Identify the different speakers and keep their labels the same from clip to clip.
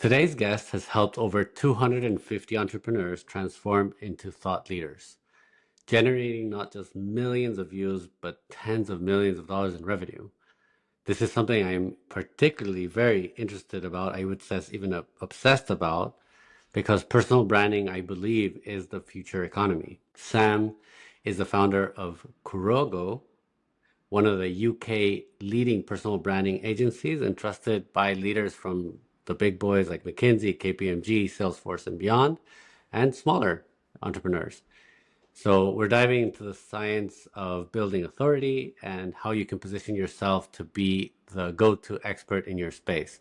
Speaker 1: Today's guest has helped over 250 entrepreneurs transform into thought leaders, generating not just millions of views, but tens of millions of dollars in revenue. This is something I'm particularly very interested about. I would say even obsessed about because personal branding, I believe, is the future economy. Sam is the founder of Kurogo, one of the UK leading personal branding agencies and trusted by leaders from the big boys like McKinsey, KPMG, Salesforce, and beyond, and smaller entrepreneurs. So, we're diving into the science of building authority and how you can position yourself to be the go to expert in your space.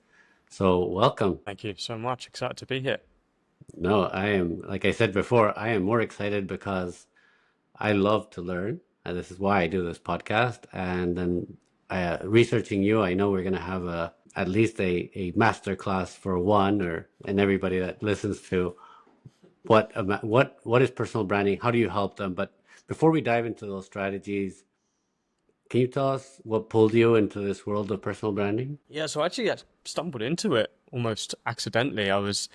Speaker 1: So, welcome.
Speaker 2: Thank you so much. Excited to be here.
Speaker 1: No, I am, like I said before, I am more excited because I love to learn, and this is why I do this podcast. And then researching you, I know we're going to have at least a master class for one, or and everybody that listens to what is personal branding? How do you help them? But before we dive into those strategies, can you tell us what pulled you into this world of personal branding?
Speaker 2: Yeah, so I stumbled into it almost accidentally. I was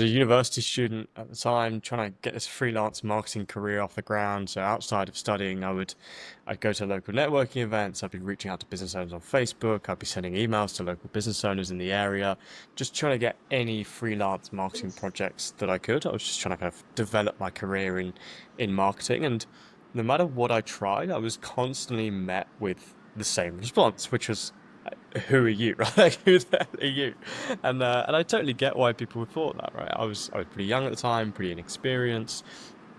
Speaker 2: a university student at the time, trying to get this freelance marketing career off the ground. So outside of studying, I'd go to local networking events. I'd be reaching out to business owners on Facebook. I'd be sending emails to local business owners in the area, just trying to get any freelance marketing projects that I could. I was just trying to kind of develop my career in marketing, and no matter what I tried, I was constantly met with the same response, which was, "Who are you?" Right? Like, who the hell are you? And I totally get why people thought that, right? I was pretty young at the time, pretty inexperienced.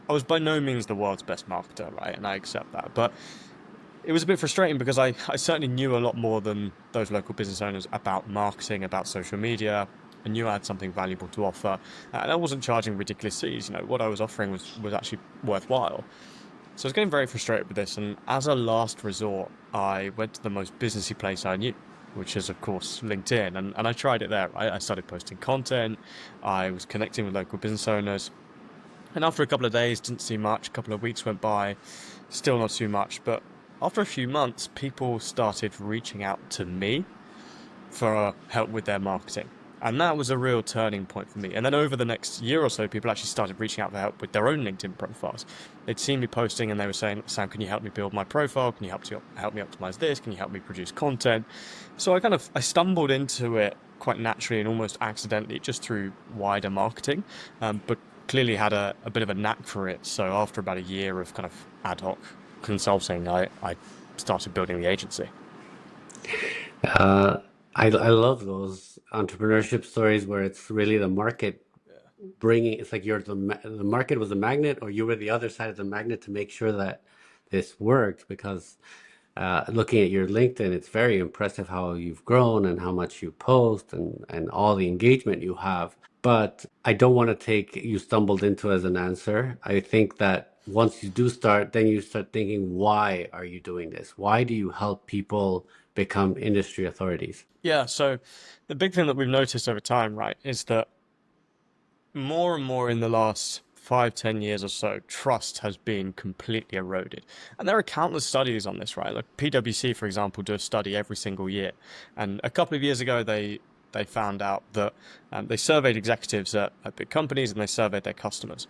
Speaker 2: I was by no means the world's best marketer, right? And I accept that, but it was a bit frustrating because I certainly knew a lot more than those local business owners about marketing, about social media. I knew I had something valuable to offer, and I wasn't charging ridiculous fees. What I was offering was actually worthwhile. So I was getting very frustrated with this, and as a last resort, I went to the most businessy place I knew, which is, of course, LinkedIn. And I tried it there. I started posting content, I was connecting with local business owners, and after a couple of days, didn't see much. A couple of weeks went by, still not too much. But after a few months, people started reaching out to me for help with their marketing. And that was a real turning point for me. And then over the next year or so, people actually started reaching out for help with their own LinkedIn profiles. They'd seen me posting and they were saying, "Sam, can you help me build my profile? Can you help me optimize this? Can you help me produce content?" So I stumbled into it quite naturally and almost accidentally just through wider marketing, but clearly had a bit of a knack for it. So after about a year of kind of ad hoc consulting, I started building the agency.
Speaker 1: Uh, I love those entrepreneurship stories where it's really the market bringing. It's like the market was a magnet, or you were the other side of the magnet to make sure that this worked. Because looking at your LinkedIn, it's very impressive how you've grown and how much you post and all the engagement you have. But I don't want to take you stumbled into as an answer. I think that once you do start, then you start thinking, why are you doing this? Why do you help people become industry authorities?
Speaker 2: Yeah, so the big thing that we've noticed over time, right, is that more and more in the last 5, 10 years or so, trust has been completely eroded. And there are countless studies on this, right? Like PwC, for example, do a study every single year. And a couple of years ago, they found out that they surveyed executives at big companies and they surveyed their customers.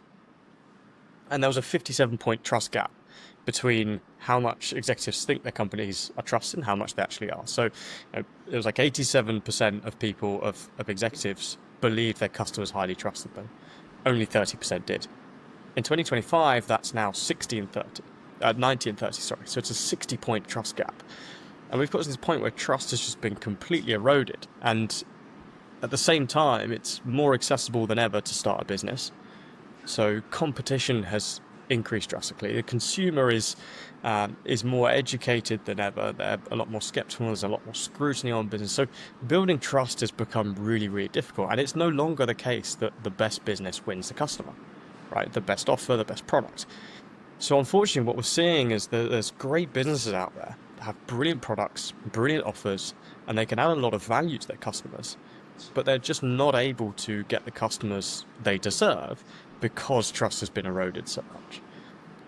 Speaker 2: And there was a 57-point trust gap between how much executives think their companies are trusted and how much they actually are. So it was like 87% of people, of executives, believed their customers highly trusted them. Only 30% did. In 2025, that's now 60 and 30, 90 and 30, sorry. So it's a 60-point trust gap. And we've got to this point where trust has just been completely eroded. And at the same time, it's more accessible than ever to start a business. So competition has increased drastically. The consumer is more educated than ever. They're a lot more skeptical. There's a lot more scrutiny on business. So building trust has become really, really difficult. And it's no longer the case that the best business wins the customer, right? The best offer, the best product. So unfortunately, what we're seeing is that there's great businesses out there that have brilliant products, brilliant offers, and they can add a lot of value to their customers, but they're just not able to get the customers they deserve because trust has been eroded so much.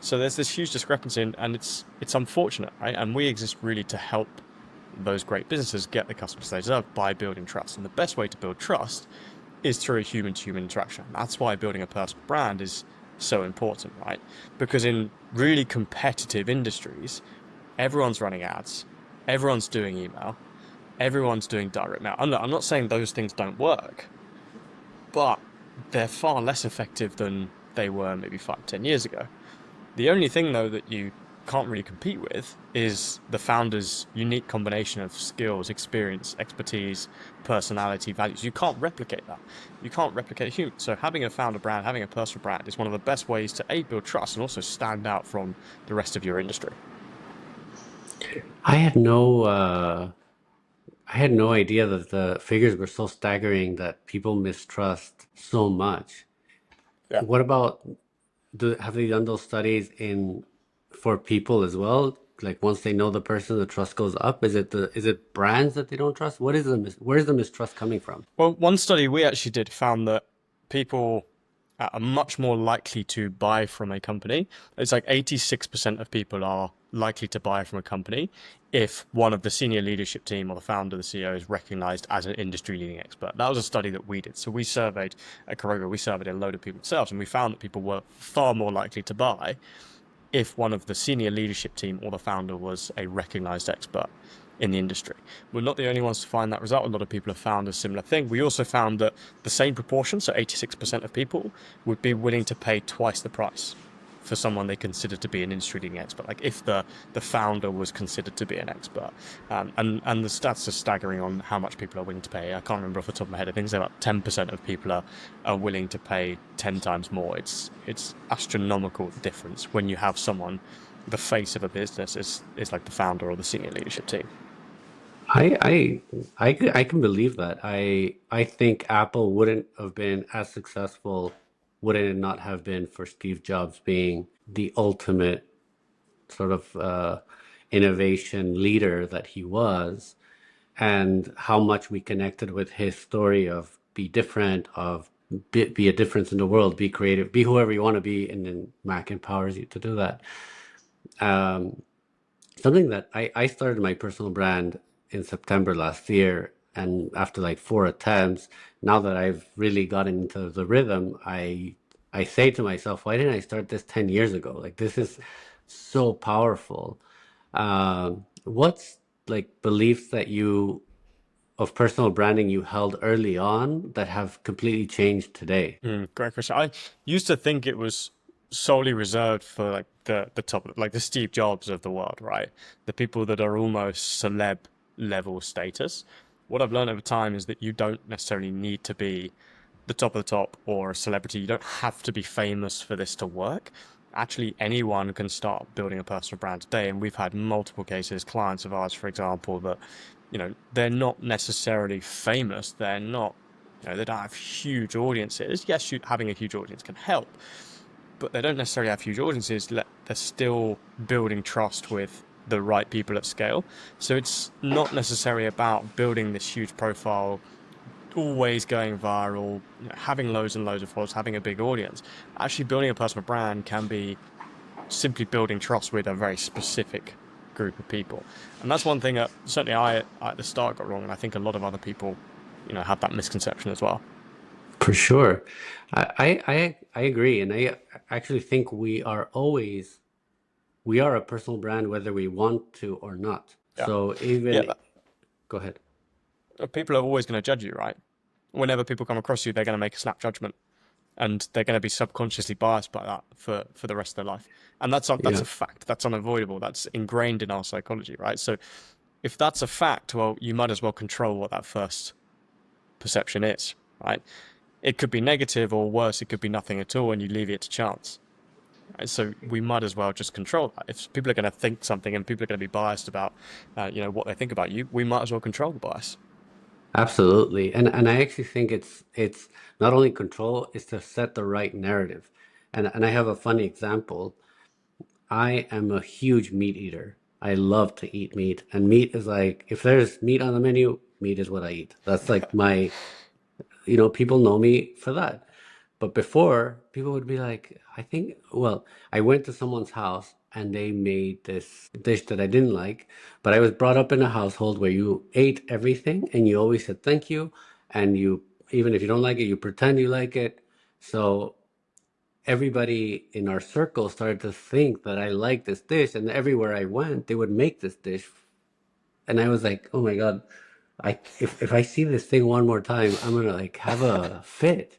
Speaker 2: So there's this huge discrepancy, and it's unfortunate, right? And we exist really to help those great businesses get the customers they deserve by building trust. And the best way to build trust is through a human to human interaction. That's why building a personal brand is so important, right? Because in really competitive industries, everyone's running ads, everyone's doing email, everyone's doing direct mail. I'm not saying those things don't work, but they're far less effective than they were maybe 5, 10 years ago. The only thing, though, that you can't really compete with is the founder's unique combination of skills, experience, expertise, personality, values. You can't replicate that. You can't replicate a human. So having a founder brand, having a personal brand is one of the best ways to A, build trust and also stand out from the rest of your industry.
Speaker 1: I had no I had no idea that the figures were so staggering that people mistrust so much.
Speaker 2: Yeah.
Speaker 1: What about have they done those studies in for people as well? Like once they know the person, the trust goes up. Is it brands that they don't trust? Where's the mistrust coming from?
Speaker 2: Well, one study we actually did found that people are much more likely to buy from a company. It's like 86% of people are likely to buy from a company if one of the senior leadership team or the founder, the CEO, is recognized as an industry leading expert. That was a study that we did. So we surveyed at Karoga, we surveyed a load of people themselves, and we found that people were far more likely to buy if one of the senior leadership team or the founder was a recognized expert in the industry. We're not the only ones to find that result. A lot of people have found a similar thing. We also found that the same proportion, so 86% of people, would be willing to pay twice the price for someone they consider to be an industry leading expert. Like if the founder was considered to be an expert, and the stats are staggering on how much people are willing to pay. I can't remember off the top of my head. I think it's about 10% of people are willing to pay 10 times more. It's astronomical difference when you have someone, the face of a business is like the founder or the senior leadership team.
Speaker 1: I can believe that. I think Apple wouldn't have been as successful, wouldn't it not have been for Steve Jobs being the ultimate sort of innovation leader that he was, and how much we connected with his story of be different, of be a difference in the world, be creative, be whoever you want to be, and then Mac empowers you to do that. Um, Something that I started my personal brand in September last year, and after like 4 attempts, now that I've really gotten into the rhythm, I say to myself, why didn't I start this 10 years ago? Like this is so powerful. What's like beliefs that you of personal branding you held early on that have completely changed today?
Speaker 2: Great question. I used to think it was solely reserved for like the top, like the Steve Jobs of the world, right? The people that are almost celeb level status. What I've learned over time is that you don't necessarily need to be the top of the top or a celebrity. You don't have to be famous for this to work. Actually, anyone can start building a personal brand today, and we've had multiple cases, clients of ours, for example, that they're not necessarily famous. They're not they don't have huge audiences. Yes, having a huge audience can help, but they don't necessarily have huge audiences. They're still building trust with the right people at scale. So it's not necessarily about building this huge profile, always going viral, having loads and loads of followers, having a big audience. Actually, building a personal brand can be simply building trust with a very specific group of people. And that's one thing that certainly I at the start got wrong, and I think a lot of other people, have that misconception as well.
Speaker 1: For sure. I agree. And I actually think we are a personal brand whether we want to or not.
Speaker 2: Yeah.
Speaker 1: So
Speaker 2: Yeah,
Speaker 1: even, go ahead.
Speaker 2: people are always going to judge you, right? Whenever people come across you, they're going to make a snap judgment, and they're going to be subconsciously biased by that for the rest of their life. And that's
Speaker 1: Yeah,
Speaker 2: a fact. That's unavoidable. That's ingrained in our psychology, right? So if that's a fact, well, you might as well control what that first perception is, right? It could be negative or worse, it could be nothing at all, and you leave it to chance. Right? So we might as well just control that. If people are going to think something and people are going to be biased about, what they think about you, we might as well control the bias.
Speaker 1: absolutely. And I actually think it's not only control, it's to set the right narrative. And I have a funny example. I am a huge meat eater. I love to eat meat, and meat is like if there's meat on the menu, meat is what I eat. That's like my, people know me for that. But before, people would be like, I went to someone's house and they made this dish that I didn't like, but I was brought up in a household where you ate everything and you always said thank you, and even if you don't like it, you pretend you like it. So everybody in our circle started to think that I liked this dish, and everywhere I went, they would make this dish, and I was like, oh my God, if I see this thing one more time, I'm gonna like have a fit.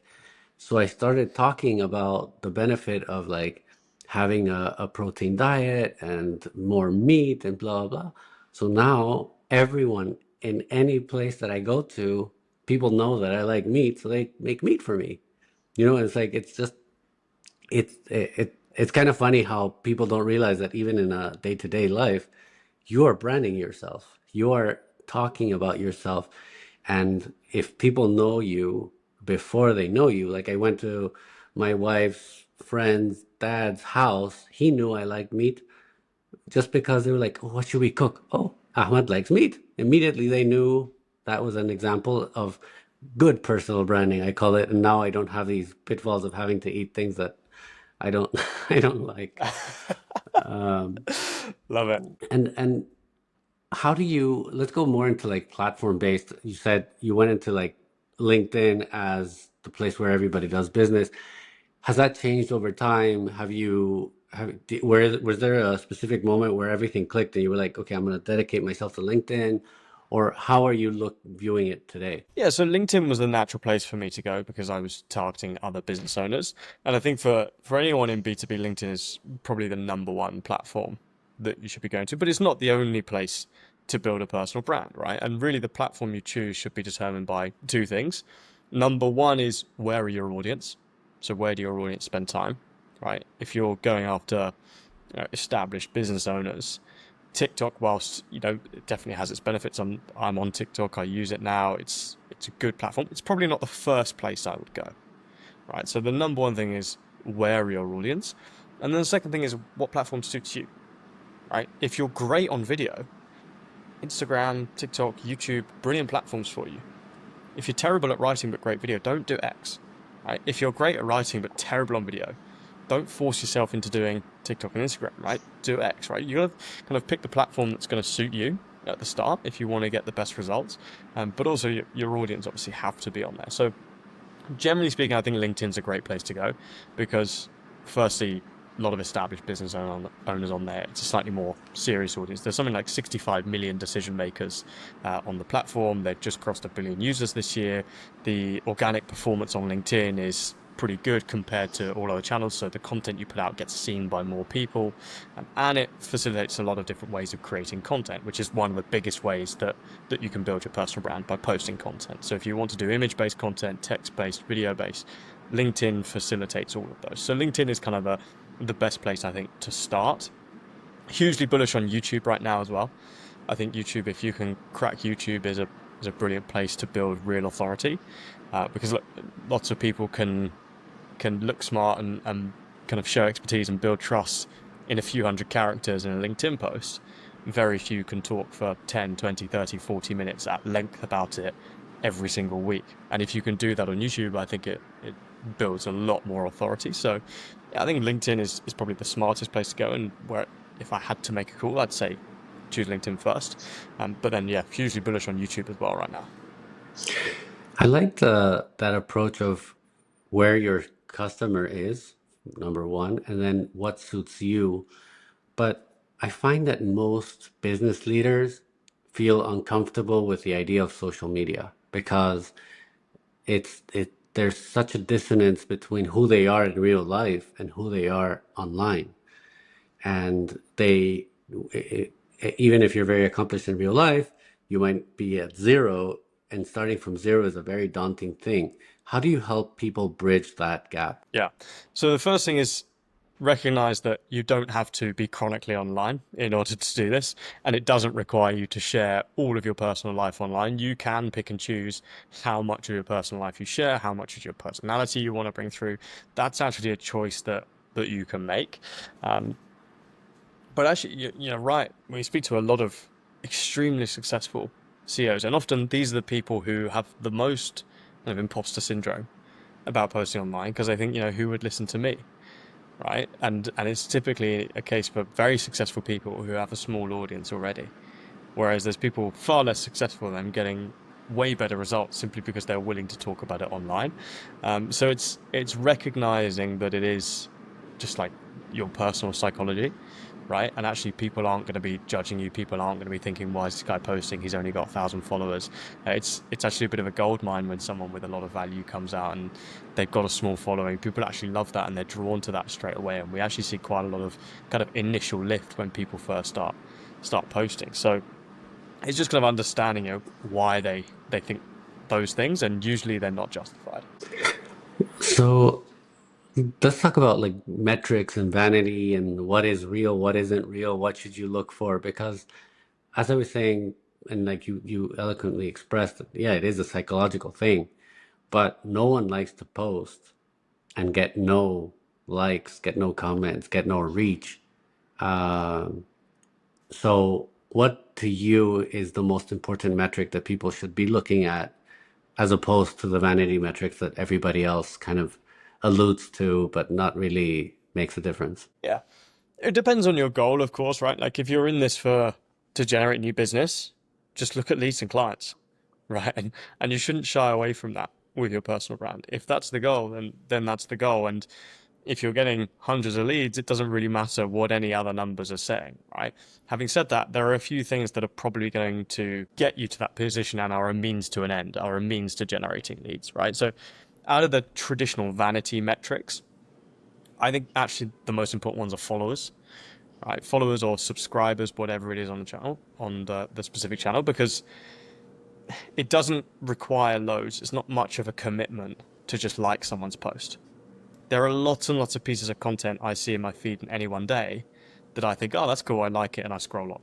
Speaker 1: So I started talking about the benefit of like having a protein diet and more meat and blah blah. So now everyone in any place that I go to, people know that I like meat, so they make meat for me. It's like it's just it's kind of funny how people don't realize that even in a day-to-day life, you are branding yourself. You are talking about yourself. And if people know you before they know you, like I went to my wife's friend's dad's house, he knew I liked meat just because they were like, oh, what should we cook? Oh, Ahmad likes meat. Immediately they knew that was an example of good personal branding, I call it. And now I don't have these pitfalls of having to eat things that I don't I don't like. Um,
Speaker 2: Love it.
Speaker 1: and how do you, let's go more into like platform based. You said you went into like LinkedIn as the place where everybody does business. Has that changed over time? Was there a specific moment where everything clicked and you were like, okay, I'm going to dedicate myself to LinkedIn? Or how are you viewing it today?
Speaker 2: Yeah, so LinkedIn was the natural place for me to go because I was targeting other business owners. And I think for anyone in B2B, LinkedIn is probably the number one platform that you should be going to, but it's not the only place to build a personal brand, right? And really the platform you choose should be determined by two things. Number one is where are your audience? So where do your audience spend time, right? If you're going after established business owners, TikTok, whilst it definitely has its benefits. I'm on TikTok. I use it now. It's a good platform. It's probably not the first place I would go, right? So the number one thing is where are your audience, and then the second thing is what platform suits you, right? If you're great on video, Instagram, TikTok, YouTube, brilliant platforms for you. If you're terrible at writing but great video, don't do X. Right? If you're great at writing but terrible on video, don't force yourself into doing TikTok and Instagram, right? Do X, right? You gotta kind of pick the platform that's going to suit you at the start if you want to get the best results. But also your audience obviously have to be on there. So generally speaking, I think LinkedIn's a great place to go because, firstly, a lot of established business owners on there. It's a slightly more serious audience. There's something like 65 million decision makers on the platform. They've just crossed 1 billion users this year. The organic performance on LinkedIn is pretty good compared to all other channels. So the content you put out gets seen by more people, and it facilitates a lot of different ways of creating content, which is one of the biggest ways that you can build your personal brand by posting content. So if you want to do image-based content, text-based, video-based, LinkedIn facilitates all of those. So LinkedIn is kind of the best place I think to start. Hugely bullish on YouTube right now as well. I think YouTube, if you can crack YouTube, is a brilliant place to build real authority, because lots of people can look smart and kind of show expertise and build trust in a few hundred characters in a LinkedIn post. Very few can talk for 10, 20, 30, 40 minutes at length about it every single week. And if you can do that on YouTube, I think it builds a lot more authority. So yeah, I think LinkedIn is probably the smartest place to go. And where if I had to make a call, I'd say choose LinkedIn first. But then, yeah, hugely bullish on YouTube as well right now.
Speaker 1: I like that approach of where your customer is, number one, and then what suits you. But I find that most business leaders feel uncomfortable with the idea of social media because there's such a dissonance between who they are in real life and who they are online. And even if you're very accomplished in real life, you might be at zero, and starting from zero is a very daunting thing. How do you help people bridge that gap?
Speaker 2: Yeah. So the first thing is recognize that you don't have to be chronically online in order to do this, and it doesn't require you to share all of your personal life online. You can pick and choose how much of your personal life you share, how much of your personality you want to bring through. That's actually a choice that you can make. Um, but actually, you're right. We speak to a lot of extremely successful CEOs, and often these are the people who have the most kind of imposter syndrome about posting online because I think, who would listen to me? Right? And it's typically a case for very successful people who have a small audience already. Whereas there's people far less successful than getting way better results simply because they're willing to talk about it online. So it's recognizing that it is just like your personal psychology, right? And actually, people aren't going to be judging you. People aren't going to be thinking, "Why is this guy posting? He's only got 1,000 followers." It's actually a bit of a gold mine when someone with a lot of value comes out and they've got a small following. People actually love that and they're drawn to that straight away. And we actually see quite a lot of kind of initial lift when people first start posting. So it's just kind of understanding, why they think those things, and usually they're not justified.
Speaker 1: So let's talk about like metrics and vanity and what is real, what isn't real, what should you look for? Because as I was saying, and like you eloquently expressed, yeah, it is a psychological thing, but no one likes to post and get no likes, get no comments, get no reach. Um, so what to you is the most important metric that people should be looking at as opposed to the vanity metrics that everybody else kind of alludes to, but not really makes a difference?
Speaker 2: Yeah. It depends on your goal, of course, right? Like if you're in this for to generate new business, just look at leads and clients, right? And you shouldn't shy away from that with your personal brand. If that's the goal, then that's the goal. And if you're getting hundreds of leads, it doesn't really matter what any other numbers are saying, right? Having said that, there are a few things that are probably going to get you to that position and are a means to an end, are a means to generating leads, right? So out of the traditional vanity metrics, I think actually the most important ones are followers, right? Followers or subscribers, whatever it is on the channel, on the specific channel, because it doesn't require loads. It's not much of a commitment to just like someone's post. There are lots and lots of pieces of content I see in my feed in any one day that I think, oh, that's cool, I like it, and I scroll on.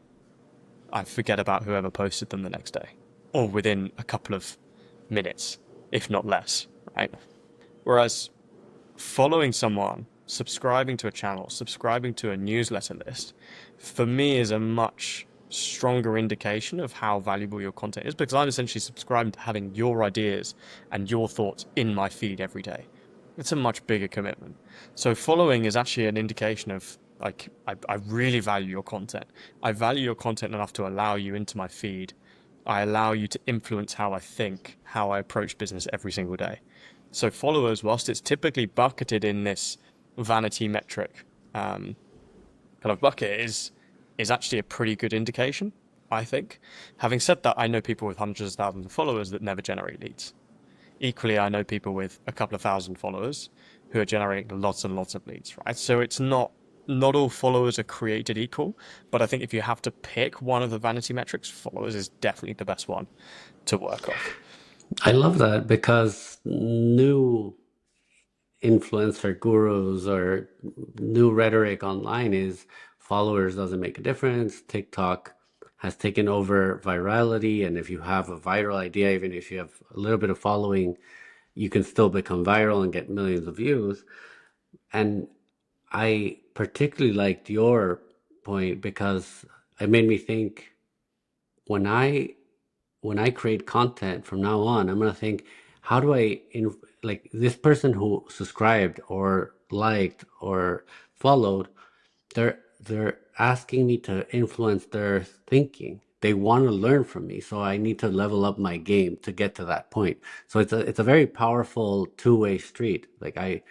Speaker 2: I forget about whoever posted them the next day, or within a couple of minutes, if not less, right? Whereas following someone, subscribing to a channel, subscribing to a newsletter list, for me is a much stronger indication of how valuable your content is because I'm essentially subscribing to having your ideas and your thoughts in my feed every day. It's a much bigger commitment. So following is actually an indication of like I really value your content. I value your content enough to allow you into my feed. I allow you to influence how I think, how I approach business every single day. So followers, whilst it's typically bucketed in this vanity metric kind of bucket, is actually a pretty good indication, I think. Having said that, I know people with hundreds of thousands of followers that never generate leads. Equally, I know people with a couple of thousand followers who are generating lots and lots of leads, right? So it's not all followers are created equal, but I think if you have to pick one of the vanity metrics, followers is definitely the best one to work off.
Speaker 1: I love that because new influencer gurus or new rhetoric online is followers doesn't make a difference. TikTok has taken over virality, and if you have a viral idea, even if you have a little bit of following, you can still become viral and get millions of views. And I particularly liked your point because it made me think when I create content from now on, I'm gonna think, how do like this person who subscribed or liked or followed, they're asking me to influence their thinking. They want to learn from me, so I need to level up my game to get to that point. So it's a very powerful two-way street. Like I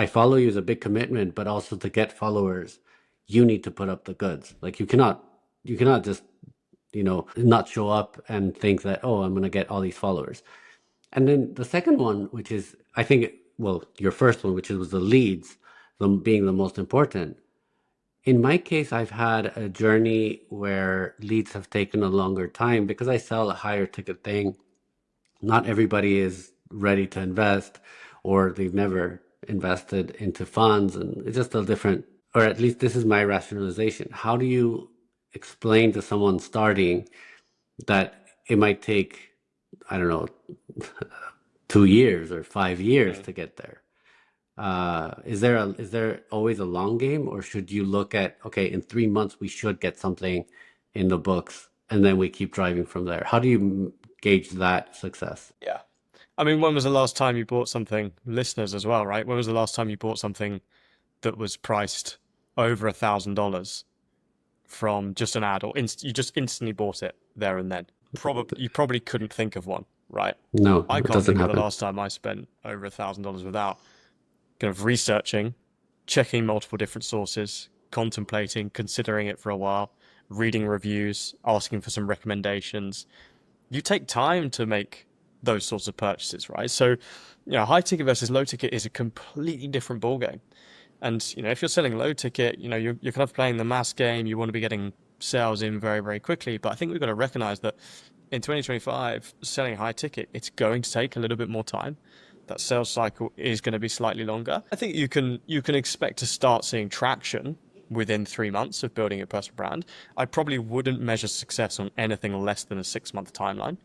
Speaker 1: follow you is a big commitment, but also to get followers, you need to put up the goods. Like you cannot just not show up and think that, oh, I'm going to get all these followers. And then the second one, which is, I think, well, your first one, which was the leads, them being the most important. In my case, I've had a journey where leads have taken a longer time because I sell a higher ticket thing. Not everybody is ready to invest or they've never invested into funds, and it's just a different, or at least this is my rationalization. How do you explain to someone starting that it might take, I don't know, 2 years or 5 years
Speaker 2: Mm.
Speaker 1: to get there? Is there always a long game, or should you look at, okay, in 3 months we should get something in the books, and then we keep driving from there? How do you gauge that success?
Speaker 2: Yeah. I mean, when was the last time you bought something, listeners as well, right? When was the last time you bought something that was priced over $1,000 from just an ad, or you just instantly bought it there and then? You probably couldn't think of one, right?
Speaker 1: No,
Speaker 2: I
Speaker 1: it
Speaker 2: can't
Speaker 1: doesn't
Speaker 2: think of the
Speaker 1: happen.
Speaker 2: last time I spent over $1,000 without kind of researching, checking multiple different sources, contemplating, considering it for a while, reading reviews, asking for some recommendations. You take time to make those sorts of purchases, right? So, high ticket versus low ticket is a completely different ballgame. And if you're selling low ticket, you're kind of playing the mass game. You want to be getting sales in very, very quickly. But I think we've got to recognize that in 2025, selling high ticket, it's going to take a little bit more time. That sales cycle is going to be slightly longer. I think you can expect to start seeing traction within 3 months of building a personal brand. I probably wouldn't measure success on anything less than a 6 month timeline.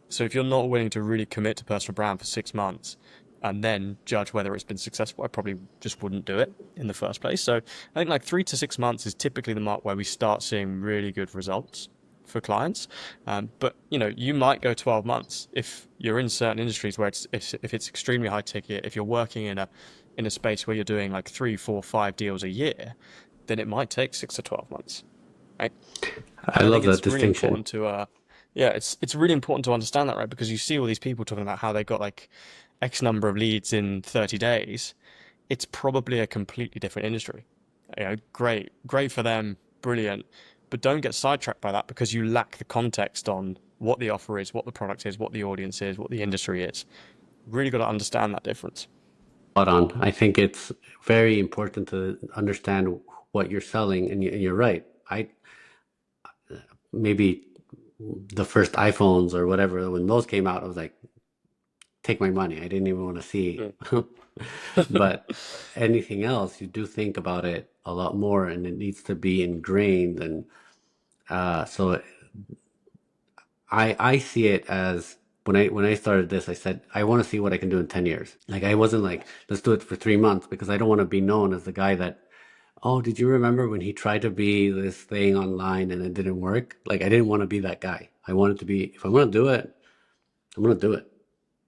Speaker 2: So if you're not willing to really commit to personal brand for 6 months and then judge whether it's been successful, I probably just wouldn't do it in the first place. So I think like 3 to 6 months is typically the mark where we start seeing really good results for clients. But you might go 12 months if you're in certain industries where if it's extremely high ticket, if you're working in a space where you're doing like 3, 4, 5 deals a year, then it might take 6 to 12 months, right?
Speaker 1: I
Speaker 2: And I
Speaker 1: love
Speaker 2: think
Speaker 1: that
Speaker 2: it's really
Speaker 1: distinction.
Speaker 2: important to yeah, it's really important to understand that, right? Because you see all these people talking about how they got like X number of leads in 30 days. It's probably a completely different industry. Great for them, brilliant. But don't get sidetracked by that because you lack the context on what the offer is, what the product is, what the audience is, what the industry is. Really got to understand that difference.
Speaker 1: Spot on. I think it's very important to understand what you're selling, and you're right. I maybe the first iPhones or whatever, when those came out, I was like, take my money. I didn't even want to see.
Speaker 2: Mm.
Speaker 1: But anything else, you do think about it a lot more, and it needs to be ingrained. And so I see it as when I started this, I said I want to see what I can do in 10 years. Like I wasn't like, let's do it for 3 months, because I don't want to be known as the guy that, oh, did you remember when he tried to be this thing online and it didn't work? Like I didn't want to be that guy. I wanted to be, if I'm going to do it, I'm going to do it.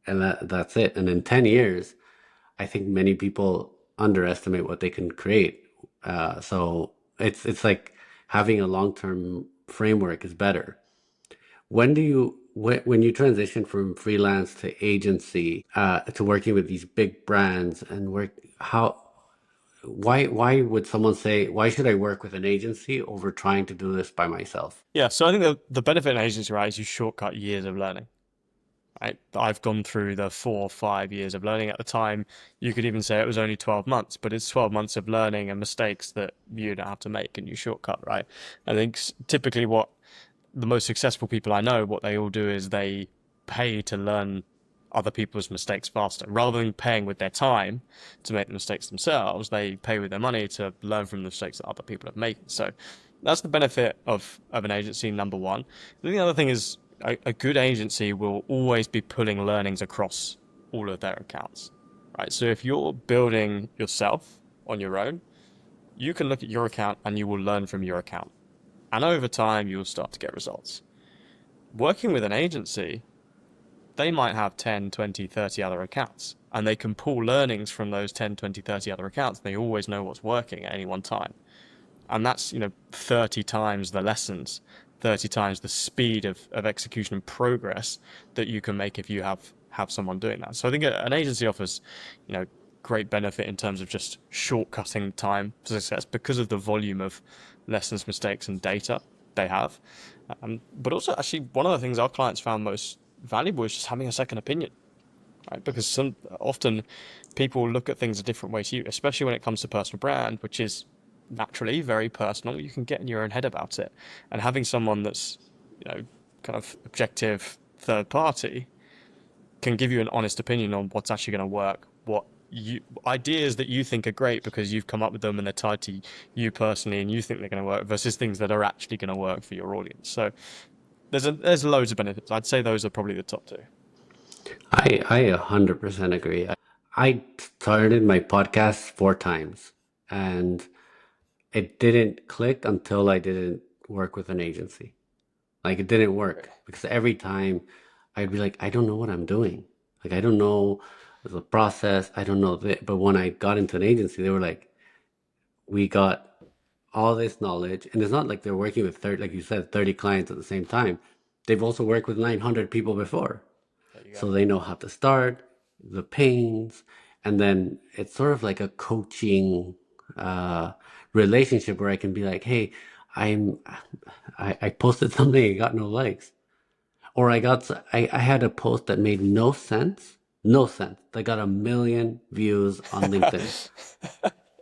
Speaker 1: And that's it. And in 10 years, I think many people underestimate what they can create. So it's like having a long-term framework is better. When you transition from freelance to agency, to working with these big brands and why would someone say, why should I work with an agency over trying to do this by myself?
Speaker 2: Yeah, so I think the benefit in agency, right, is you shortcut years of learning. I've gone through the 4 or 5 years of learning. At the time, you could even say it was only 12 months, but it's 12 months of learning and mistakes that you don't have to make and you shortcut, right? I think typically what the most successful people I know, what they all do is they pay to learn other people's mistakes faster. Rather than paying with their time to make the mistakes themselves, they pay with their money to learn from the mistakes that other people have made. So that's the benefit of an agency, number one. The other thing is a good agency will always be pulling learnings across all of their accounts, right? So if you're building yourself on your own, you can look at your account and you will learn from your account. And over time, you'll start to get results. Working with an agency, they might have 10, 20, 30 other accounts, and they can pull learnings from those 10, 20, 30 other accounts. They always know what's working at any one time. And that's, 30 times the lessons, 30 times the speed of execution and progress that you can make if you have someone doing that. So I think an agency offers, you know, great benefit in terms of just shortcutting time to success because of the volume of lessons, mistakes, and data they have. But also, actually, one of the things our clients found most valuable is just having a second opinion, right? Because often people look at things a different way to you, especially when it comes to personal brand, which is naturally very personal. You can get in your own head about it, and having someone that's kind of objective third party can give you an honest opinion on what's actually going to work, what you ideas that you think are great because you've come up with them and they're tied to you personally and you think they're going to work versus things that are actually going to work for your audience. So there's loads of benefits. I'd say those are probably the top two.
Speaker 1: I 100% agree. I started my podcast 4 times, and it didn't click until I didn't work with an agency. Like it didn't work because every time I'd be like, I don't know what I'm doing. Like I don't know the process. I don't know But when I got into an agency, they were like, we got all this knowledge, and it's not like they're working with 30, like you said, 30 clients at the same time. they've also worked with 900 people before.
Speaker 2: There you go.
Speaker 1: So they know how to start, the pains, and then it's sort of like a coaching uh, relationship where I can be like, hey, I'm I posted something, I got no likes. Or I had a post that made no sense, no sense. That got 1 million views on LinkedIn.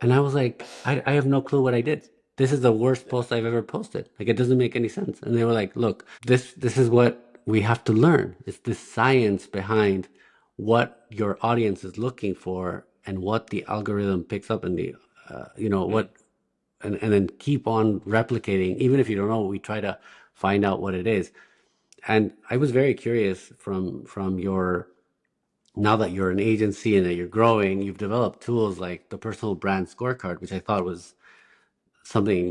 Speaker 1: And I was like, I have no clue what I did. This is the worst
Speaker 2: Yeah.
Speaker 1: post I've ever posted. Like it doesn't make any sense. And they were like, look, this is what we have to learn. It's this science behind what your audience is looking for and what the algorithm picks up and the
Speaker 2: Mm.
Speaker 1: what and then keep on replicating. Even if you don't know, we try to find out what it is. And I was very curious from your now that you're an agency and that you're growing, you've developed tools like the personal brand scorecard, which I thought was something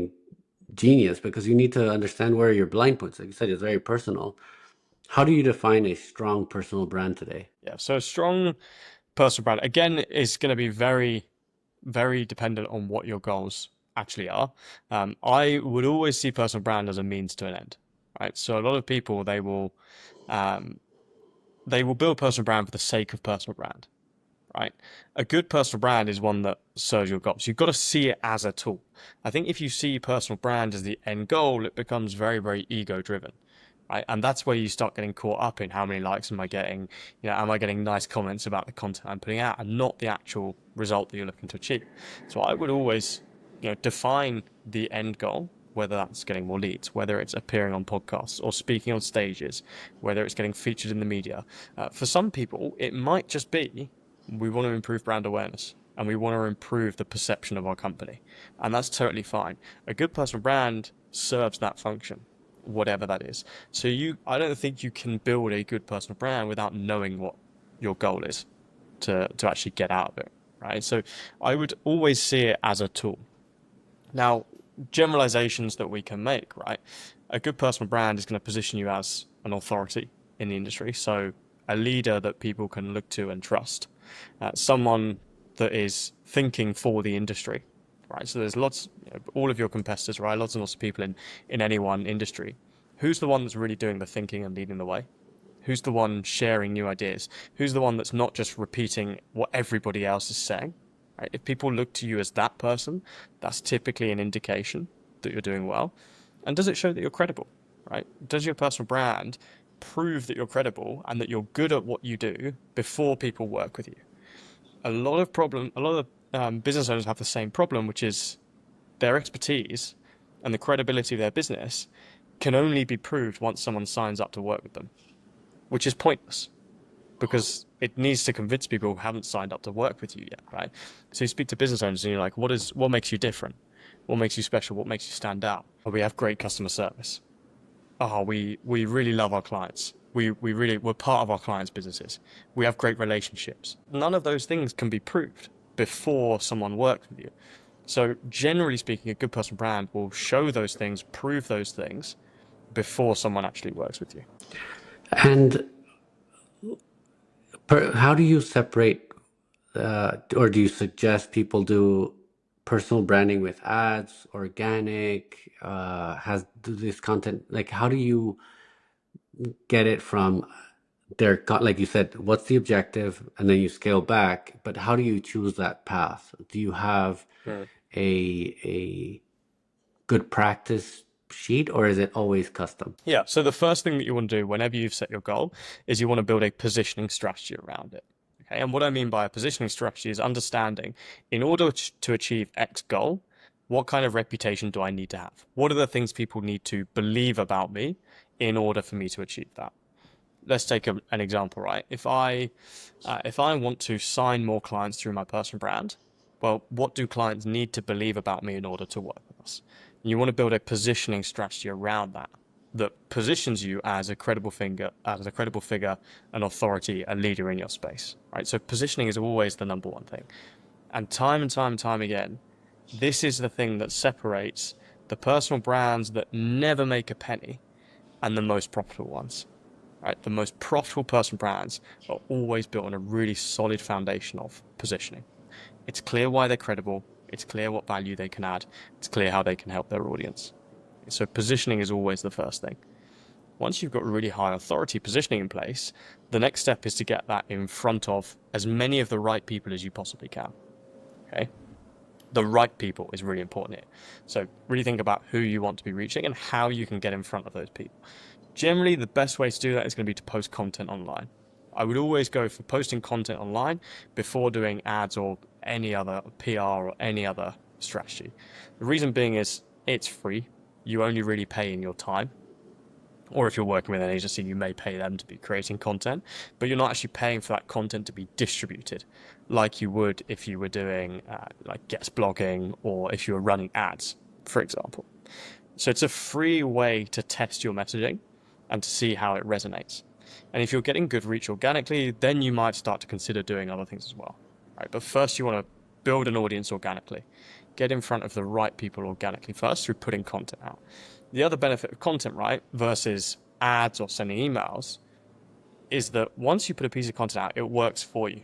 Speaker 1: genius because you need to understand where your blind points. Like you said, it's very personal. How do you define a strong personal brand today?
Speaker 2: Yeah. So a strong personal brand, again, is going to be very, very dependent on what your goals actually are. I would always see personal brand as a means to an end, right? So a lot of people, um, they will build personal brand for the sake of personal brand, right? A good personal brand is one that serves your goals. You've got to see it as a tool. I think if you see personal brand as the end goal, it becomes very, very ego driven, right? And that's where you start getting caught up in how many likes am I getting? Am I getting nice comments about the content I'm putting out, and not the actual result that you're looking to achieve. So I would always, define the end goal. Whether that's getting more leads, whether it's appearing on podcasts or speaking on stages, whether it's getting featured in the media. For some people, it might just be we want to improve brand awareness and we want to improve the perception of our company. And that's totally fine. A good personal brand serves that function, whatever that is. So I don't think you can build a good personal brand without knowing what your goal is to actually get out of it, right? So I would always see it as a tool. Now, generalizations that we can make, right? A good personal brand is going to position you as an authority in the industry. So a leader that people can look to and trust, someone that is thinking for the industry, right? So there's all of your competitors, right? Lots of people in any one industry. Who's the one that's really doing the thinking and leading the way? Who's the one sharing new ideas? Who's the one that's not just repeating what everybody else is saying? Right? If people look to you as that person, that's typically an indication that you're doing well. And does it show that you're credible? Right? Does your personal brand prove that you're credible and that you're good at what you do before people work with you? A lot of business owners have the same problem, which is their expertise and the credibility of their business can only be proved once someone signs up to work with them, which is pointless because it needs to convince people who haven't signed up to work with you yet, right? So you speak to business owners and you're like, what makes you different? What makes you special? What makes you stand out? Oh, we have great customer service. Oh, we really love our clients. We're part of our clients' businesses. We have great relationships. None of those things can be proved before someone works with you. So generally speaking, a good personal brand will show those things, prove those things before someone actually works with you.
Speaker 1: And how do you separate, or do you suggest people do personal branding with ads, organic, has do this content? Like, how do you get it from like you said, what's the objective, and then you scale back? But how do you choose that path? Do you have
Speaker 2: Hmm.
Speaker 1: a good practice sheet, or is it always custom?
Speaker 2: Yeah, so the first thing that you want to do whenever you've set your goal is you want to build a positioning strategy around it. Okay, and what I mean by a positioning strategy is understanding in order to achieve X goal, what kind of reputation do I need to have? What are the things people need to believe about me in order for me to achieve that? Let's take an example, right? If I want to sign more clients through my personal brand, well, what do clients need to believe about me in order to work with us? And you want to build a positioning strategy around that that positions you as a credible figure, an authority, a leader in your space, right? So positioning is always the number one thing. And time again, this is the thing that separates the personal brands that never make a penny and the most profitable ones. Right? The most profitable personal brands are always built on a really solid foundation of positioning. It's clear why they're credible. It's clear what value they can add. It's clear how they can help their audience. So positioning is always the first thing. Once you've got really high authority positioning in place, the next step is to get that in front of as many of the right people as you possibly can. Okay. The right people is really important here. So really think about who you want to be reaching and how you can get in front of those people. Generally, the best way to do that is going to be to post content online. I would always go for posting content online before doing ads or any other PR or any other strategy. The reason being is it's free. You only really pay in your time. Or if you're working with an agency, you may pay them to be creating content, but you're not actually paying for that content to be distributed like you would if you were doing like guest blogging or if you were running ads, for example. So it's a free way to test your messaging and to see how it resonates. And if you're getting good reach organically, then you might start to consider doing other things as well. Right? But first, you want to build an audience organically. Get in front of the right people organically first through putting content out. The other benefit of content, right, versus ads or sending emails, is that once you put a piece of content out, it works for you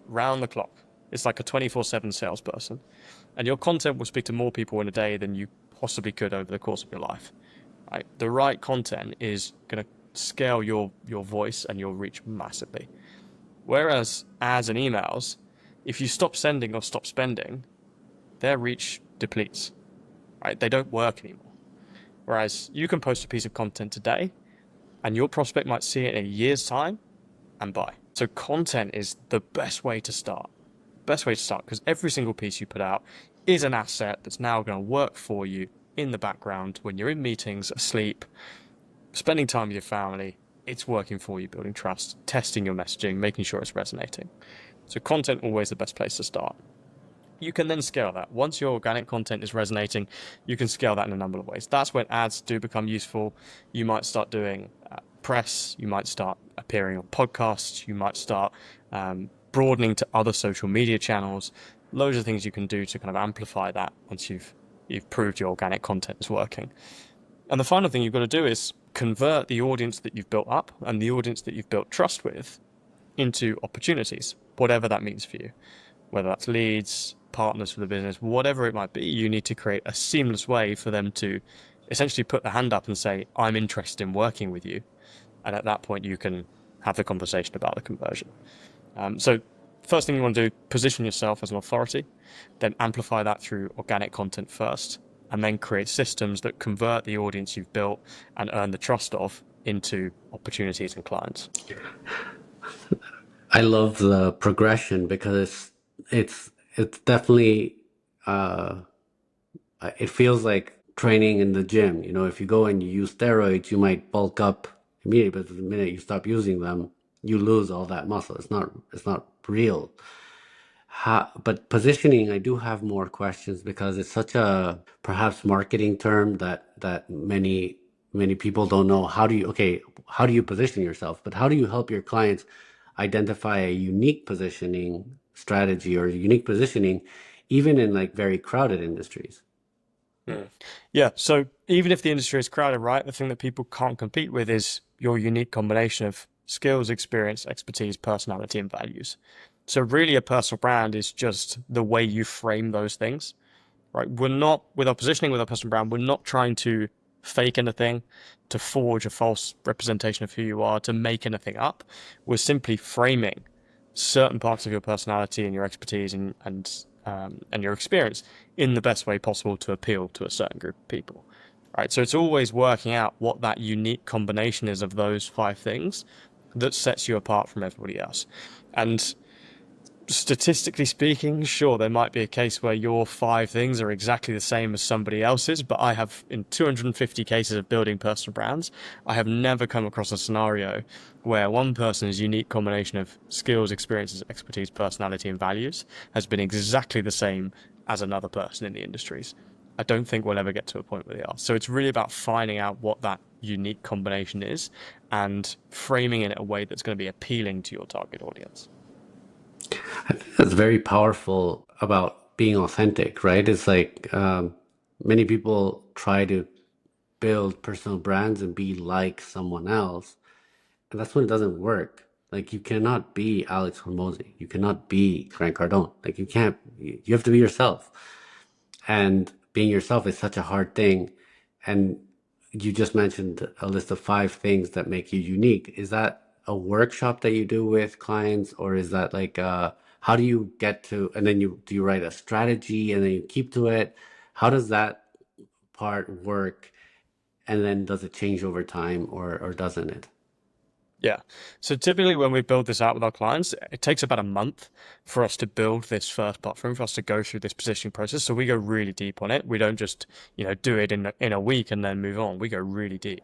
Speaker 2: round the clock. It's like a 24/7 salesperson. And your content will speak to more people in a day than you possibly could over the course of your life. Right? The right content is going to scale your voice and your reach massively. Whereas ads and emails, if you stop sending or stop spending, their reach depletes. Right? They don't work anymore. Whereas you can post a piece of content today and your prospect might see it in a year's time and buy. So content is the best way to start. Best way to start, because every single piece you put out is an asset that's now going to work for you in the background when you're in meetings, asleep, spending time with your family. It's working for you, building trust, testing your messaging, making sure it's resonating. So content always the best place to start. You can then scale that. Once your organic content is resonating, you can scale that in a number of ways. That's when ads do become useful. You might start doing press, you might start appearing on podcasts, you might start broadening to other social media channels. Loads of things you can do to kind of amplify that once you've proved your organic content is working. And the final thing you've got to do is convert the audience that you've built up and the audience that you've built trust with into opportunities, whatever that means for you. Whether that's leads, partners for the business, whatever it might be, you need to create a seamless way for them to essentially put the hand up and say, I'm interested in working with you. And at that point, you can have the conversation about the conversion. So first thing you want to do, position yourself as an authority, then amplify that through organic content first, and then create systems that convert the audience you've built and earn the trust of into opportunities and clients.
Speaker 1: I love the progression because it's definitely uh, it feels like training in the gym. You know, if you go and you use steroids, you might bulk up immediately, but the minute you stop using them, you lose all that muscle. It's not real. But positioning, I do have more questions because it's such a perhaps marketing term that many people don't know. How do you position yourself? But how do you help your clients identify a unique positioning strategy or unique positioning, even in like very crowded industries?
Speaker 2: Mm. Yeah, so even if the industry is crowded, right, the thing that people can't compete with is your unique combination of skills, experience, expertise, personality, and values. So really a personal brand is just the way you frame those things, right? We're not, with our positioning, with our personal brand, we're not trying to fake anything, to forge a false representation of who you are, to make anything up. We're simply framing certain parts of your personality and your expertise and your experience in the best way possible to appeal to a certain group of people. Right. So it's always working out what that unique combination is of those five things that sets you apart from everybody else. And statistically speaking, sure, there might be a case where your five things are exactly the same as somebody else's, but I have, in 250 cases of building personal brands, I have never come across a scenario where one person's unique combination of skills, experiences, expertise, personality, and values has been exactly the same as another person in the industries. I don't think we'll ever get to a point where they are. So it's really about finding out what that unique combination is and framing it in a way that's going to be appealing to your target audience.
Speaker 1: I think that's very powerful about being authentic, right? It's like many people try to build personal brands and be like someone else, and that's when it doesn't work. Like you cannot be Alex Hormozy, you cannot be Grant Cardone. Like you can't. You have to be yourself, and being yourself is such a hard thing. And you just mentioned a list of 5 things that make you unique. Is that a workshop that you do with clients, or is that like how do you get to, and then you do you write a strategy and then you keep to it? How does that part work? And then does it change over time or doesn't it?
Speaker 2: Yeah. So typically when we build this out with our clients, it takes about a month for us to build this first platform, for us to go through this positioning process. So we go really deep on it. We don't just, do it in a week and then move on. We go really deep.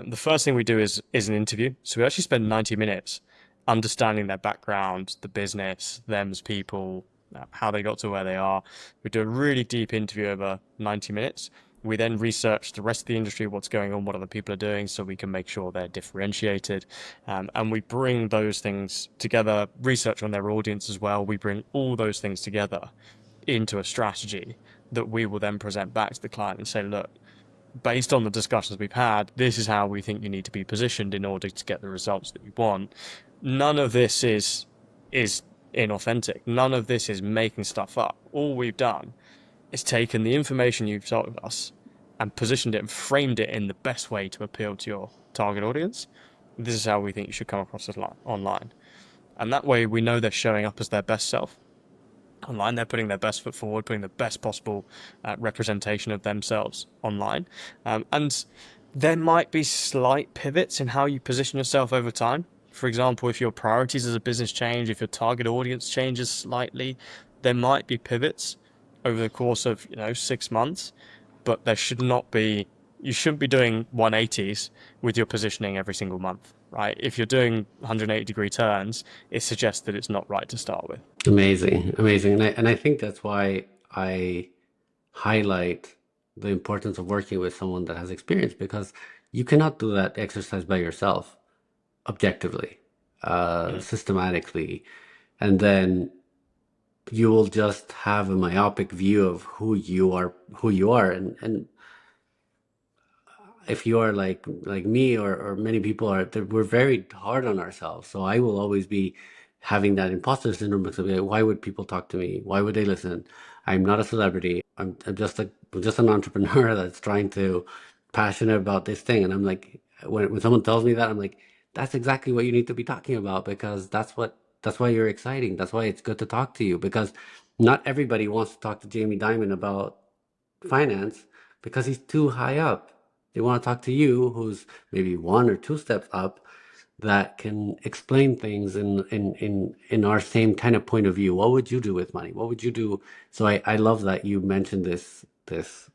Speaker 2: The first thing we do is an interview. So we actually spend 90 minutes understanding their background, the business, them as people, how they got to where they are. We do a really deep interview over 90 minutes. We then research the rest of the industry, what's going on, what other people are doing, so we can make sure they're differentiated. And we bring those things together, research on their audience as well. We bring all those things together into a strategy that we will then present back to the client and say, look, based on the discussions we've had, this is how we think you need to be positioned in order to get the results that you want. None of this is inauthentic. None of this is making stuff up. All we've done is taken the information you've told us and positioned it and framed it in the best way to appeal to your target audience. This is how we think you should come across as online. And that way we know they're showing up as their best self online. They're putting their best foot forward, putting the best possible representation of themselves online. And there might be slight pivots in how you position yourself over time. For example, if your priorities as a business change, if your target audience changes slightly, there might be pivots over the course of 6 months, but there should not be. You shouldn't be doing 180s with your positioning every single month, right? If you're doing 180-degree turns, it suggests that it's not right to start with.
Speaker 1: Amazing, amazing. And I think that's why I highlight the importance of working with someone that has experience, because you cannot do that exercise by yourself objectively,
Speaker 2: Mm.
Speaker 1: systematically, and then you will just have a myopic view of who you are, and if you are like me or many people are, we're very hard on ourselves. So I will always be having that imposter syndrome because like, why would people talk to me? Why would they listen? I'm not a celebrity. I'm just an entrepreneur that's trying to passionate about this thing. And I'm like, when someone tells me that, I'm like, that's exactly what you need to be talking about, because that's why you're exciting. That's why it's good to talk to you, because not everybody wants to talk to Jamie Dimon about finance because he's too high up. They want to talk to you, who's maybe 1 or 2 steps up, that can explain things in our same kind of point of view. What would you do with money? What would you do? So I love that you mentioned this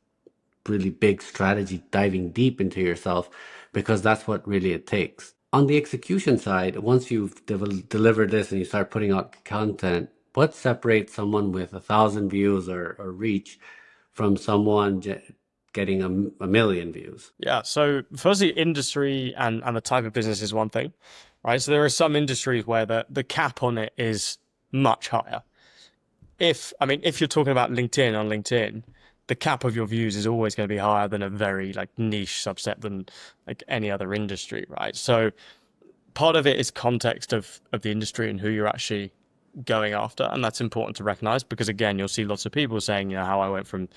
Speaker 1: really big strategy, diving deep into yourself, because that's what really it takes. On the execution side, once you've delivered this and you start putting out content, what separates someone with 1,000 views or reach from someone getting a million views?
Speaker 2: Yeah, so firstly, industry and the type of business is one thing, right? So there are some industries where the cap on it is much higher. If you're talking about LinkedIn on LinkedIn, the cap of your views is always going to be higher than a very like niche subset than like any other industry, right? So part of it is context of the industry and who you're actually going after, and that's important to recognize because again, you'll see lots of people saying, how I went from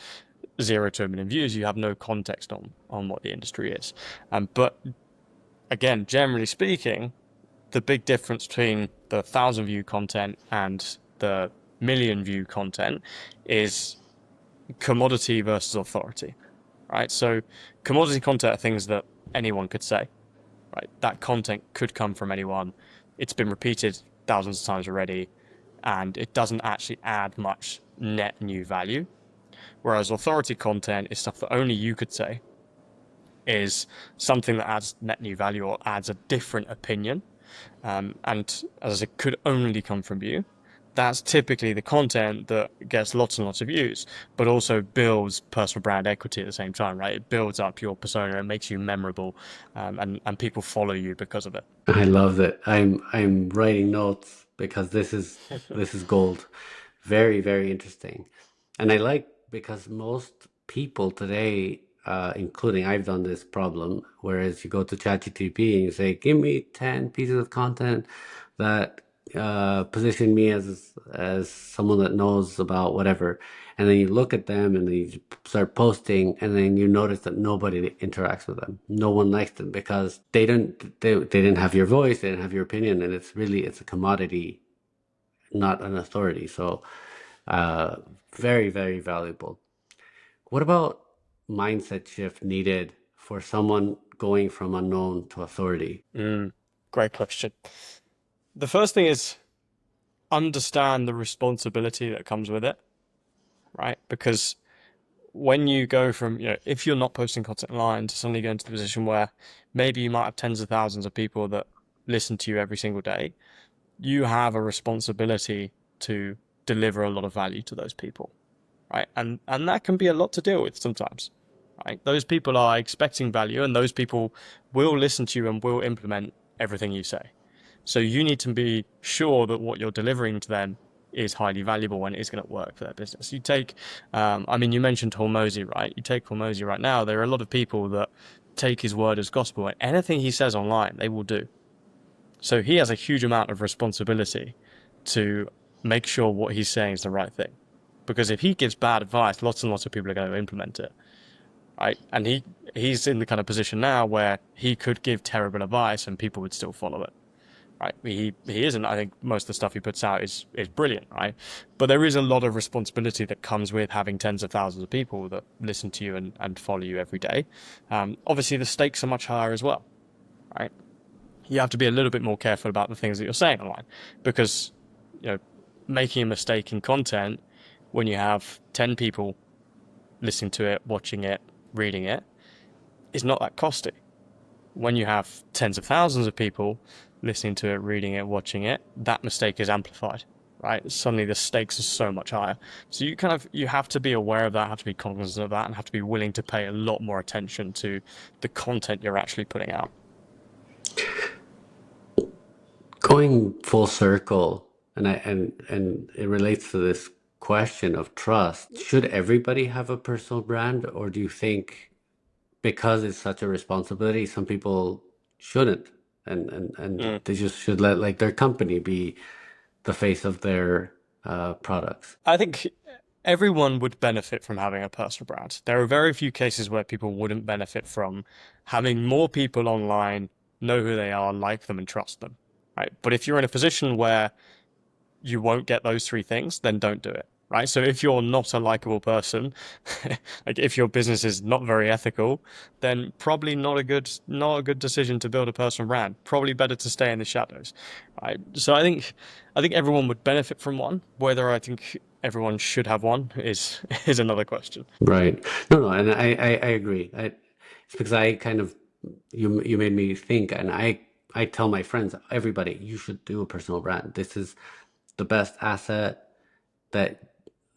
Speaker 2: 0 to 1 million views. You have no context on what the industry is, but again, generally speaking, the big difference between the 1,000 view content and the million view content is commodity versus authority, right? So commodity content are things that anyone could say, right? That content could come from anyone. It's been repeated thousands of times already, and it doesn't actually add much net new value. Whereas authority content is stuff that only you could say, is something that adds net new value or adds a different opinion. And as it could only come from you, that's typically the content that gets lots and lots of views, but also builds personal brand equity at the same time, right? It builds up your persona and makes you memorable, and people follow you because of it.
Speaker 1: I love it. I'm writing notes because this is gold. Very, very interesting. And I like, because most people today, including I've done this problem, whereas you go to ChatGPT and you say, give me 10 pieces of content that position me as someone that knows about whatever, and then you look at them and then you start posting, and then you notice that nobody interacts with them. No one likes them because they didn't have your voice, they didn't have your opinion, and it's a commodity, not an authority. So, uh, very, very valuable. What about mindset shift needed for someone going from unknown to authority?
Speaker 2: Mm, great question. The first thing is understand the responsibility that comes with it, right? Because when you go from, if you're not posting content online to suddenly go into the position where maybe you might have tens of thousands of people that listen to you every single day, you have a responsibility to deliver a lot of value to those people, right? And that can be a lot to deal with sometimes, right? Those people are expecting value, and those people will listen to you and will implement everything you say. So you need to be sure that what you're delivering to them is highly valuable and is going to work for their business. You take, you mentioned Hormozy, right? You take Hormozy right now. There are a lot of people that take his word as gospel, and anything he says online, they will do. So he has a huge amount of responsibility to make sure what he's saying is the right thing. Because if he gives bad advice, lots and lots of people are going to implement it, right? And he's in the kind of position now where he could give terrible advice and people would still follow it, right? He isn't. I think most of the stuff he puts out is brilliant, right? But there is a lot of responsibility that comes with having tens of thousands of people that listen to you and follow you every day. Obviously, the stakes are much higher as well, right? You have to be a little bit more careful about the things that you're saying online because, you know, making a mistake in content when you have 10 people listening to it, watching it, reading it, is not that costly. When you have tens of thousands of people listening to it, reading it, watching it, that mistake is amplified, right? Suddenly the stakes are so much higher. So you have to be aware of that, have to be cognizant of that, and have to be willing to pay a lot more attention to the content you're actually putting out.
Speaker 1: Going full circle, and it relates to this question of trust. Should everybody have a personal brand, or do you think because it's such a responsibility, some people shouldn't, and
Speaker 2: Mm.
Speaker 1: they just should let like their company be the face of their products?
Speaker 2: I think everyone would benefit from having a personal brand. There are very few cases where people wouldn't benefit from having more people online know who they are, like them, and trust them. Right. But if you're in a position where you won't get those three things, then don't do it. Right. So if you're not a likable person, like if your business is not very ethical, then probably not a good decision to build a personal brand. Probably better to stay in the shadows. Right. So I think everyone would benefit from one. Whether I think everyone should have one is another question.
Speaker 1: Right. No, no, and I agree. It's because I kind of you made me think, and I tell my friends, everybody, you should do a personal brand. This is the best asset that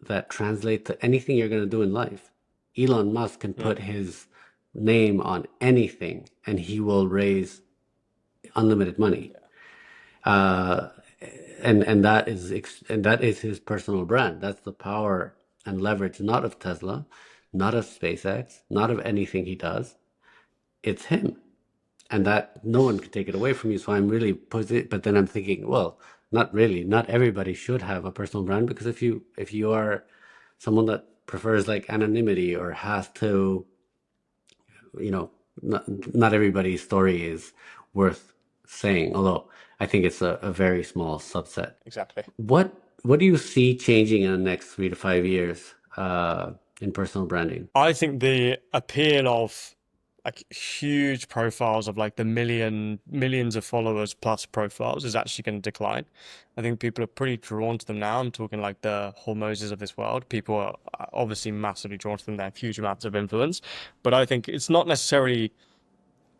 Speaker 1: that translates to anything you're going to do in life. Elon Musk can
Speaker 2: Mm,
Speaker 1: put his name on anything, and he will raise unlimited money.
Speaker 2: yeah.
Speaker 1: Uh, and that is his personal brand. That's the power and leverage, not of Tesla, not of SpaceX, not of anything he does. It's him, and that no one can take it away from you. So I'm really positive, but then I'm thinking, well, not really. Not everybody should have a personal brand because if you are someone that prefers like anonymity or has to, you know, not everybody's story is worth saying. Although I think it's a very small subset.
Speaker 2: Exactly.
Speaker 1: What what do you see changing in the next 3 to 5 years in personal branding?
Speaker 2: I think the appeal of like huge profiles of like the millions of followers plus profiles is actually going to decline. I think people are pretty drawn to them now. I'm talking like the Hormozes of this world. People are obviously massively drawn to them. They have huge amounts of influence, but I think it's not necessarily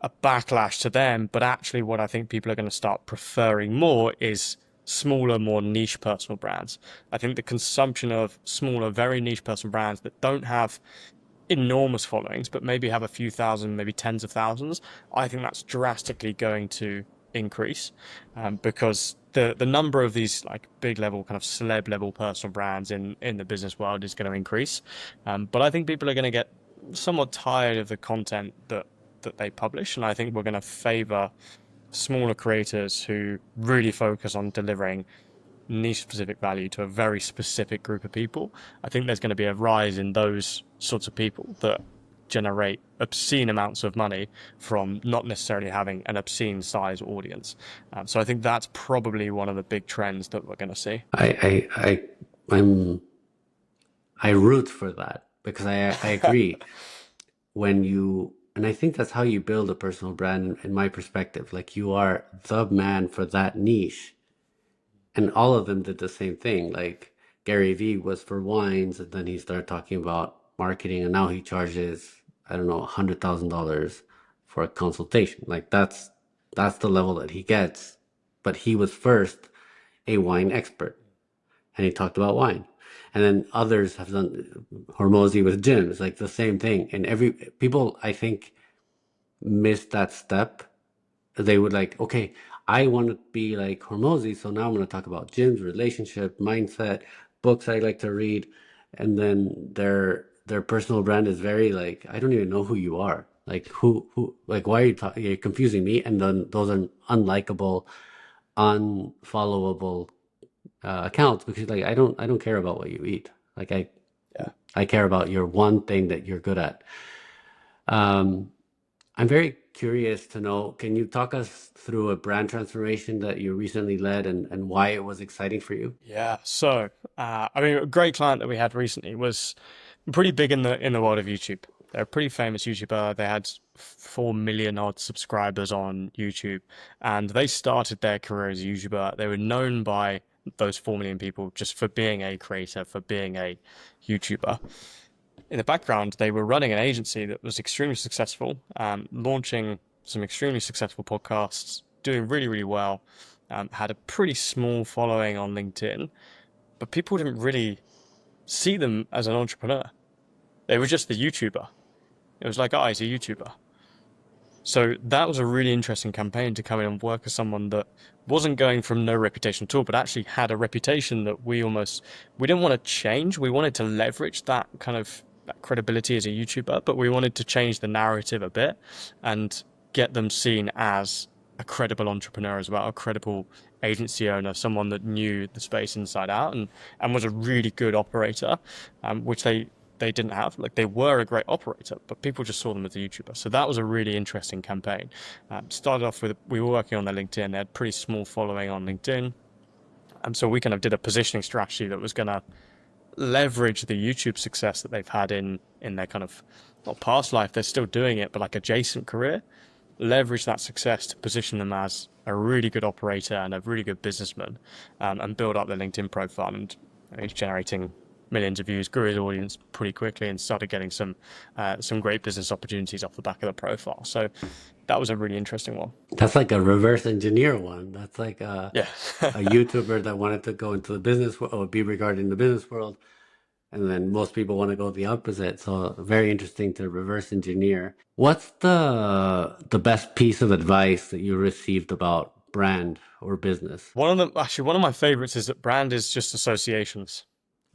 Speaker 2: a backlash to them, but actually what I think people are going to start preferring more is smaller, more niche personal brands. I think the consumption of smaller, very niche personal brands that don't have enormous followings, but maybe have a few thousand, maybe tens of thousands, I think that's drastically going to increase because the number of these like big level kind of celeb level personal brands in the business world is going to increase. But I think people are going to get somewhat tired of the content that they publish, and I think we're going to favor smaller creators who really focus on delivering niche specific value to a very specific group of people. I think there's going to be a rise in those sorts of people that generate obscene amounts of money from not necessarily having an obscene size audience. So I think that's probably one of the big trends that we're going to see.
Speaker 1: I'm I root for that because I agree when you and I think that's how you build a personal brand in my perspective. Like you are the man for that niche. And all of them did the same thing. Like Gary Vee was for wines, and then he started talking about marketing, and now he charges, I don't know, $100,000 for a consultation. Like that's the level that he gets. But he was first a wine expert, and he talked about wine. And then others have done Hormozy with gin. It's like the same thing. And every people, I think, miss that step. They would like, okay, I want to be like Hormozy, so now I'm going to talk about gyms, relationship, mindset, books I like to read, and then their personal brand is very like, I don't even know who you are. Like who like why are you talking? You're confusing me, and then those are unlikable, unfollowable accounts because like I don't care about what you eat. Like
Speaker 2: Yeah.
Speaker 1: I care about your one thing that you're good at. Um, I'm very curious to know, can you talk us through a brand transformation that you recently led and why it was exciting for you?
Speaker 2: Yeah. So, I mean, a great client that we had recently was pretty big in the world of YouTube. They're a pretty famous YouTuber. They had 4 million odd subscribers on YouTube, and they started their career as a YouTuber. They were known by those 4 million people just for being a creator, for being a YouTuber. In the background, they were running an agency that was extremely successful, launching some extremely successful podcasts, doing really, really well. Had a pretty small following on LinkedIn, but people didn't really see them as an entrepreneur. They were just the YouTuber. It was like, oh, he's a YouTuber. So that was a really interesting campaign to come in and work as someone that wasn't going from no reputation at all, but actually had a reputation that we didn't want to change. We wanted to leverage that kind of that credibility as a YouTuber, but we wanted to change the narrative a bit and get them seen as a credible entrepreneur as well, a credible agency owner, someone that knew the space inside out and was a really good operator, which they didn't have. Like they were a great operator, but people just saw them as a YouTuber. So that was a really interesting campaign. Started off with we were working on their LinkedIn. They had pretty small following on LinkedIn, and so we kind of did a positioning strategy that was going to leverage the YouTube success that they've had in their kind of not past life. They're still doing it, but like adjacent career. Leverage that success to position them as a really good operator and a really good businessman, and build up their LinkedIn profile. And he's generating millions of views, grew his audience pretty quickly, and started getting some great business opportunities off the back of the profile. So that was a really interesting one.
Speaker 1: That's like a reverse engineer one. That's like
Speaker 2: Yeah.
Speaker 1: a YouTuber that wanted to go into the business world or be regarded in the business world. And then most people want to go the opposite. So very interesting to reverse engineer. What's the best piece of advice that you received about brand or business?
Speaker 2: One of my favorites is that brand is just associations.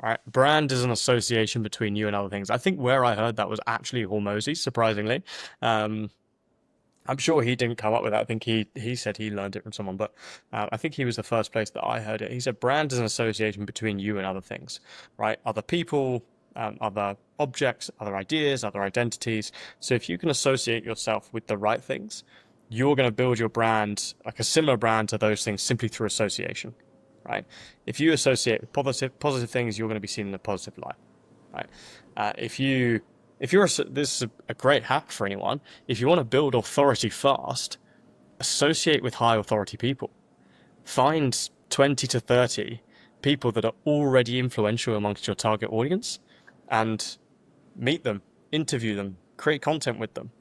Speaker 2: Right, brand is an association between you and other things. I think where I heard that was actually Hormozy, surprisingly. Um, I'm sure he didn't come up with that. I think he said he learned it from someone, but I think he was the first place that I heard it. He said brand is an association between you and other things, right? Other people, other objects, other ideas, other identities. So if you can associate yourself with the right things, you're going to build your brand like a similar brand to those things simply through association, right? If you associate with positive things, you're going to be seen in a positive light, right? If you if you're this is a great hack for anyone. If you want to build authority fast, associate with high authority people. Find 20 to 30 people that are already influential amongst your target audience and meet them, interview them, create content with them,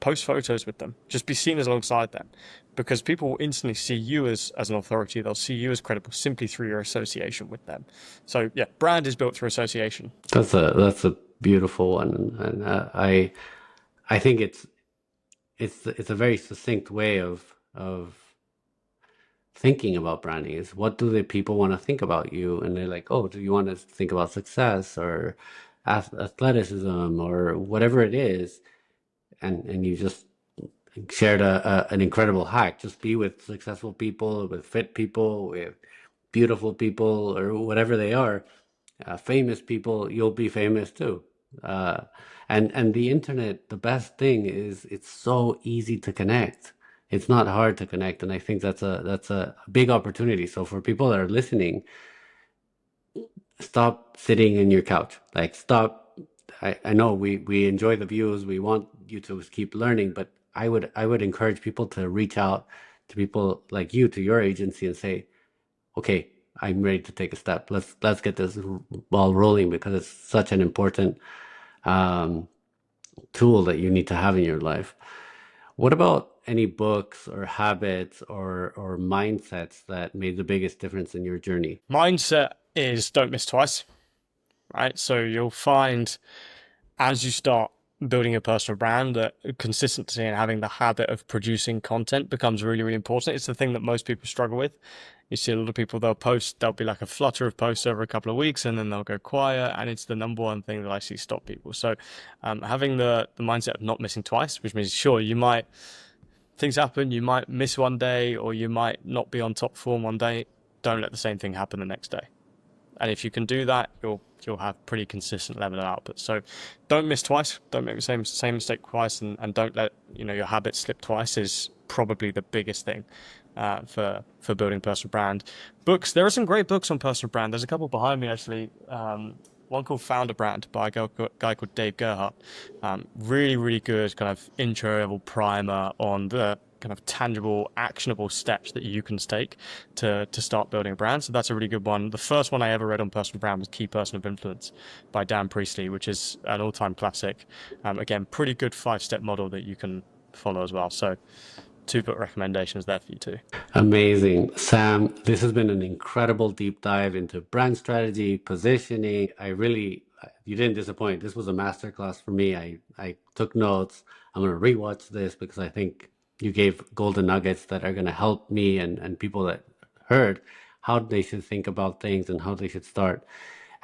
Speaker 2: post photos with them, just be seen as alongside them. Because people will instantly see you as an authority, they'll see you as credible simply through your association with them. So yeah, brand is built through association.
Speaker 1: That's a beautiful one, and I think it's a very succinct way of thinking about branding. Is what do the people want to think about you, and they're like, oh, do you want to think about success or athleticism or whatever it is, and you just shared an incredible hack. Just be with successful people, with fit people, with beautiful people, or whatever they are, famous people. You'll be famous too. Uh, and the internet, the best thing is it's so easy to connect. It's not hard to connect, and I think that's a big opportunity. So for people that are listening, stop sitting in your couch. Like stop. I know we enjoy the views. We want you to keep learning, but I would encourage people to reach out to people like you, to your agency, and say, okay, I'm ready to take a step. Let's get this ball rolling because it's such an important um, tool that you need to have in your life. What about any books or habits or mindsets that made the biggest difference in your journey?
Speaker 2: Mindset is don't miss twice, right? So you'll find as you start building a personal brand that consistency and having the habit of producing content becomes really, really important. It's the thing that most people struggle with. You see a lot of people, there'll be like a flutter of posts over a couple of weeks and then they'll go quiet. And it's the number one thing that I see stop people. So having the mindset of not missing twice, which means, sure, things happen, you might miss one day or you might not be on top form one day. Don't let the same thing happen the next day. And if you can do that, you'll have pretty consistent level of output. So don't miss twice. Don't make the same mistake twice, and don't let your habits slip twice. Is probably the biggest thing for building personal brand. Books. There are some great books on personal brand. There's a couple behind me actually. One called Founder Brand by a guy called Dave Gerhardt. Really, really good kind of intro level primer on the kind of tangible, actionable steps that you can take to start building a brand. So that's a really good one. The first one I ever read on personal brand was Key Person of Influence by Dan Priestley, which is an all-time classic. Again, pretty good 5-step model that you can follow as well. So 2 book recommendations there for you too.
Speaker 1: Amazing. Sam, this has been an incredible deep dive into brand strategy, positioning. You didn't disappoint. This was a masterclass for me. I took notes. I'm going to rewatch this because I think you gave golden nuggets that are going to help me and people that heard how they should think about things and how they should start.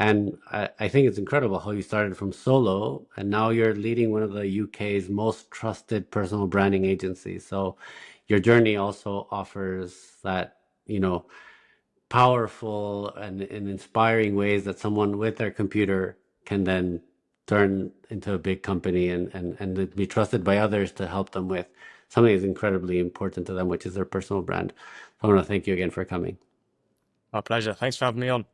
Speaker 1: And I think it's incredible how you started from solo and now you're leading one of the UK's most trusted personal branding agencies. So your journey also offers that, you know, powerful and inspiring ways that someone with their computer can then turn into a big company and be trusted by others to help them with something that's incredibly important to them, which is their personal brand. So I want to thank you again for coming.
Speaker 2: My pleasure. Thanks for having me on.